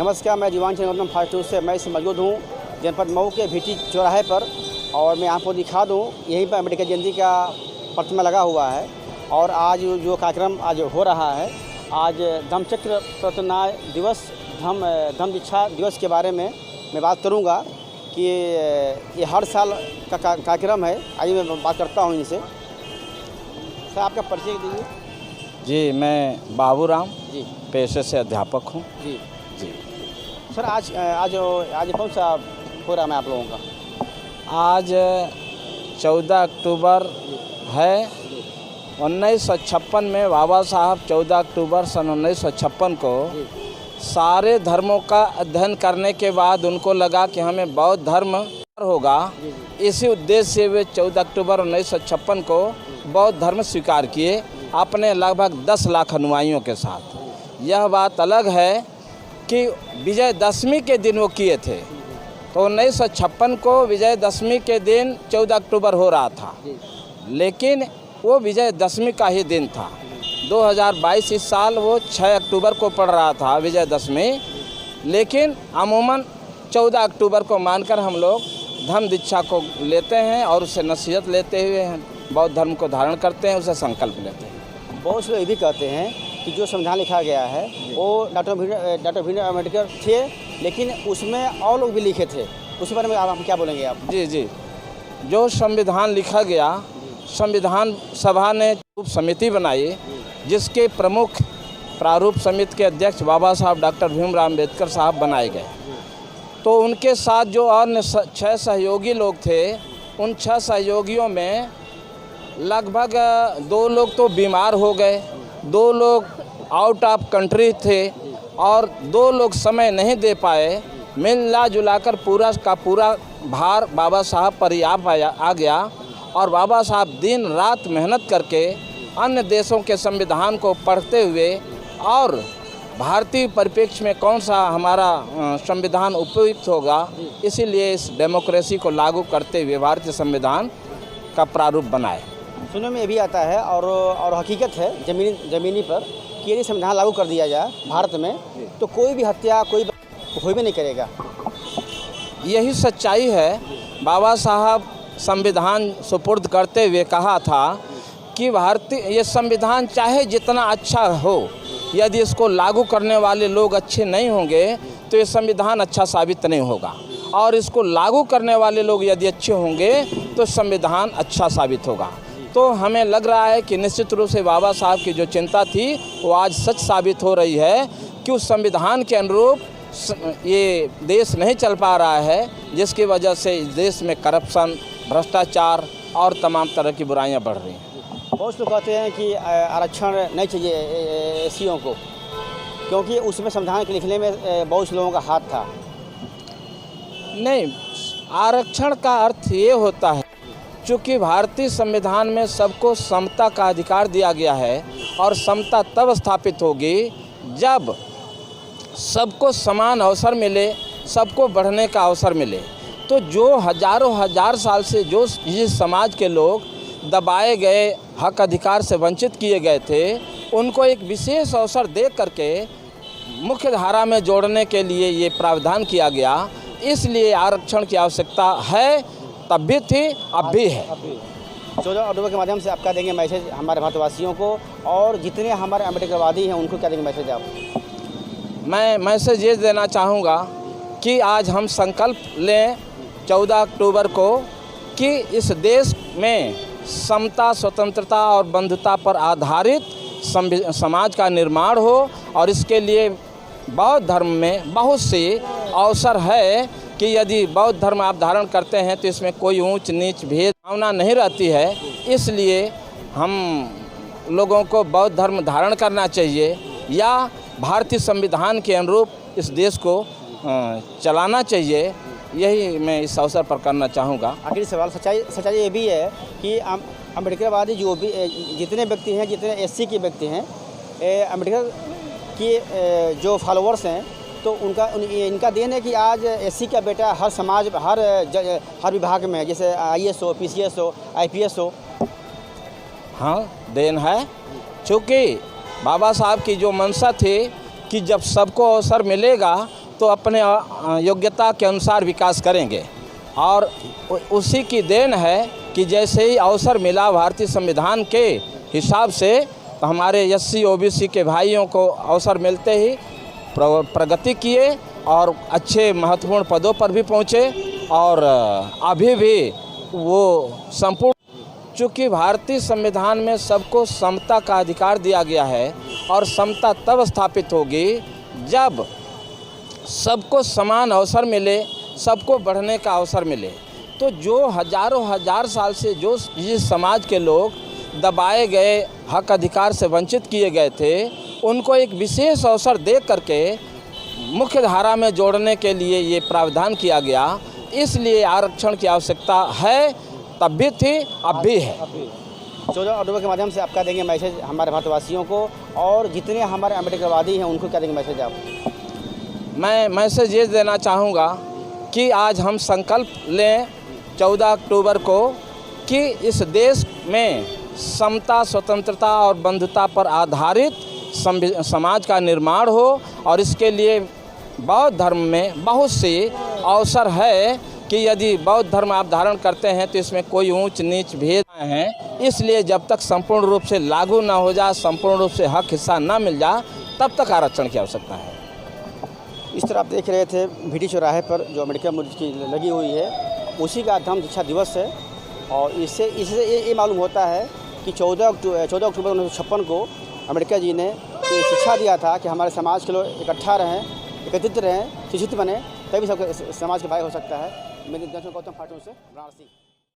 नमस्कार, मैं जीवान Chandravardhan fast news से मैं इस मौजूद हूँ जनपद मऊ के भीटी चौराहे पर। और मैं आपको दिखा दूँ, यहीं पर अम्बेडकर जयंती का प्रतिमा लगा हुआ है। और आज जो कार्यक्रम आज हो रहा है, आज धम्मचक्र प्रवर्तन दिवस, धम्म दीक्षा दिवस के बारे में मैं बात करूँगा कि ये हर साल का कार्यक्रम है। आइए मैं बात करता हूँ इनसे। सर, आपका परिचय दीजिए। जी, मैं बाबूराम जी, पेशे से अध्यापक हूँ। जी जी सर, आज कौन सा प्रोग्राम है आप लोगों का? आज 14 अक्टूबर है। 1956 में बाबा साहब 14 अक्टूबर सन 1956 को सारे धर्मों का अध्ययन करने के बाद उनको लगा कि हमें बौद्ध धर्म होगा। इसी उद्देश्य से वे 14 अक्टूबर 1956 को बौद्ध धर्म स्वीकार किए अपने लगभग 10 लाख अनुयायियों के साथ। यह बात अलग है कि विजयदशमी के दिन वो किए थे, तो 1956 को विजयदशमी के दिन 14 अक्टूबर हो रहा था, लेकिन वो विजयदशमी का ही दिन था। 2022 इस साल वो 6 अक्टूबर को पड़ रहा था विजयदशमी, लेकिन अमूमन 14 अक्टूबर को मानकर हम लोग धम्म दीक्षा को लेते हैं और उससे नसीहत लेते हुए बौद्ध धर्म को धारण करते हैं, उसे संकल्प लेते हैं। बहुत से लोग ये भी कहते हैं कि जो संविधान लिखा गया है वो डॉक्टर भीमराव अम्बेडकर थे, लेकिन उसमें और लोग भी लिखे थे। उस बारे में आप क्या बोलेंगे आप? जी, जो संविधान लिखा गया, संविधान सभा ने समिति बनाई जिसके प्रमुख प्रारूप समिति के अध्यक्ष बाबा साहब डॉक्टर भीमराव अम्बेडकर साहब बनाए गए। तो उनके साथ जो अन्य 6 सहयोगी लोग थे, उन 6 सहयोगियों में लगभग 2 लोग तो बीमार हो गए, 2 लोग आउट ऑफ कंट्री थे और 2 लोग समय नहीं दे पाए। मिला जुलाकर पूरा का पूरा भार बाबा साहब पर ही आ गया और बाबा साहब दिन रात मेहनत करके अन्य देशों के संविधान को पढ़ते हुए और भारतीय परिप्रेक्ष्य में कौन सा हमारा संविधान उपयुक्त होगा, इसीलिए इस डेमोक्रेसी को लागू करते हुए भारतीय संविधान का प्रारूप बनाए। सुनने में ये भी आता है और हकीकत है ज़मीनी पर कि यदि संविधान लागू कर दिया जाए भारत में, तो कोई भी हत्या कोई भी नहीं करेगा। यही सच्चाई है। बाबा साहब संविधान सुपुर्द करते हुए कहा था कि भारतीय ये संविधान चाहे जितना अच्छा हो, यदि इसको लागू करने वाले लोग अच्छे नहीं होंगे तो ये संविधान अच्छा साबित नहीं होगा, और इसको लागू करने वाले लोग यदि अच्छे होंगे तो संविधान अच्छा साबित होगा। तो हमें लग रहा है कि निश्चित रूप से बाबा साहब की जो चिंता थी वो आज सच साबित हो रही है कि उस संविधान के अनुरूप ये देश नहीं चल पा रहा है, जिसकी वजह से इस देश में करप्शन, भ्रष्टाचार और तमाम तरह की बुराइयां बढ़ रही हैं। बहुत लोग कहते हैं कि आरक्षण नहीं चाहिए एससीओं को, क्योंकि उसमें संविधान के लिखने में बहुत से लोगों का हाथ था। नहीं, आरक्षण का अर्थ ये होता है, चूँकि भारतीय संविधान में सबको समता का अधिकार दिया गया है और समता तब स्थापित होगी जब सबको समान अवसर मिले, सबको बढ़ने का अवसर मिले। तो जो हजार साल से जिस समाज के लोग दबाए गए, हक अधिकार से वंचित किए गए थे, उनको एक विशेष अवसर दे करके मुख्य धारा में जोड़ने के लिए ये प्रावधान किया गया। इसलिए आरक्षण की आवश्यकता है, तब भी थी, अब भी है। 14 अक्टूबर के माध्यम से आप क्या देंगे मैसेज हमारे भारतवासियों को, और जितने हमारे अम्बेडकरवादी हैं उनको क्या देंगे मैसेज आप? मैं मैसेज ये देना चाहूँगा कि आज हम संकल्प लें 14 अक्टूबर को कि इस देश में समता, स्वतंत्रता और बंधुता पर आधारित समाज का निर्माण हो, और इसके लिए बौद्ध धर्म में बहुत से अवसर है कि यदि बौद्ध धर्म आप धारण करते हैं तो इसमें कोई ऊंच नीच भेद भावना नहीं रहती है। इसलिए हम लोगों को बौद्ध धर्म धारण करना चाहिए या भारतीय संविधान के अनुरूप इस देश को चलाना चाहिए। यही मैं इस अवसर पर करना चाहूँगा। आखिरी सवाल, सच्चाई ये भी है कि अम्बेडकरवादी जो भी जितने व्यक्ति हैं, जितने एससी के व्यक्ति हैं, अम्बेडकर के जो फॉलोअर्स हैं, तो इनका देन है कि आज एससी का बेटा हर समाज हर विभाग में, जैसे आईएएस हो, पीसीएस हो, आईपीएस हो। हाँ, देन है, चूँकि बाबा साहब की जो मंशा थी कि जब सबको अवसर मिलेगा तो अपने योग्यता के अनुसार विकास करेंगे। और उसी की देन है कि जैसे ही अवसर मिला भारतीय संविधान के हिसाब से, तो हमारे SC OBC के भाइयों को अवसर मिलते ही प्रगति किए और अच्छे महत्वपूर्ण पदों पर भी पहुँचे। और अभी भी वो संपूर्ण, चूँकि भारतीय संविधान में सबको समता का अधिकार दिया गया है और समता तब स्थापित होगी जब सबको समान अवसर मिले, सबको बढ़ने का अवसर मिले। तो जो हजारों हजार साल से जो जिस समाज के लोग दबाए गए, हक अधिकार से वंचित किए गए थे, उनको एक विशेष अवसर दे करके मुख्य धारा में जोड़ने के लिए ये प्रावधान किया गया। इसलिए आरक्षण की आवश्यकता है, तब भी थी, अब भी है। 14 अक्टूबर के माध्यम से आप क्या देंगे मैसेज हमारे भारतवासियों को, और जितने हमारे अम्बेडकरवादी हैं उनको क्या देंगे मैसेज आप? मैं मैसेज ये देना चाहूँगा कि आज हम संकल्प लें 14 अक्टूबर को कि इस देश में समता, स्वतंत्रता और बंधुता पर आधारित समाज का निर्माण हो। और इसके लिए बौद्ध धर्म में बहुत सी अवसर है कि यदि बौद्ध धर्म आप धारण करते हैं तो इसमें कोई ऊंच नीच भेद नहीं है। इसलिए जब तक संपूर्ण रूप से लागू ना हो जाए, संपूर्ण रूप से हक हिस्सा ना मिल जाए, तब तक आरक्षण की आवश्यकता है। इस तरह आप देख रहे थे VT चौराहे पर जो अम्बेडकर मूर्ति की लगी हुई है, उसी का धम्म शिक्षा दिवस है। और इससे ये मालूम होता है कि 14 अक्टूबर 1956 को अम्बेडकर जी ने ये शिक्षा दिया था कि हमारे समाज के लोग इकट्ठा रहें, एकत्रित रहें, शिक्षित बने, तभी सब समाज के भाई हो सकता है। मेरे गौतम फाटू से वाराणसी।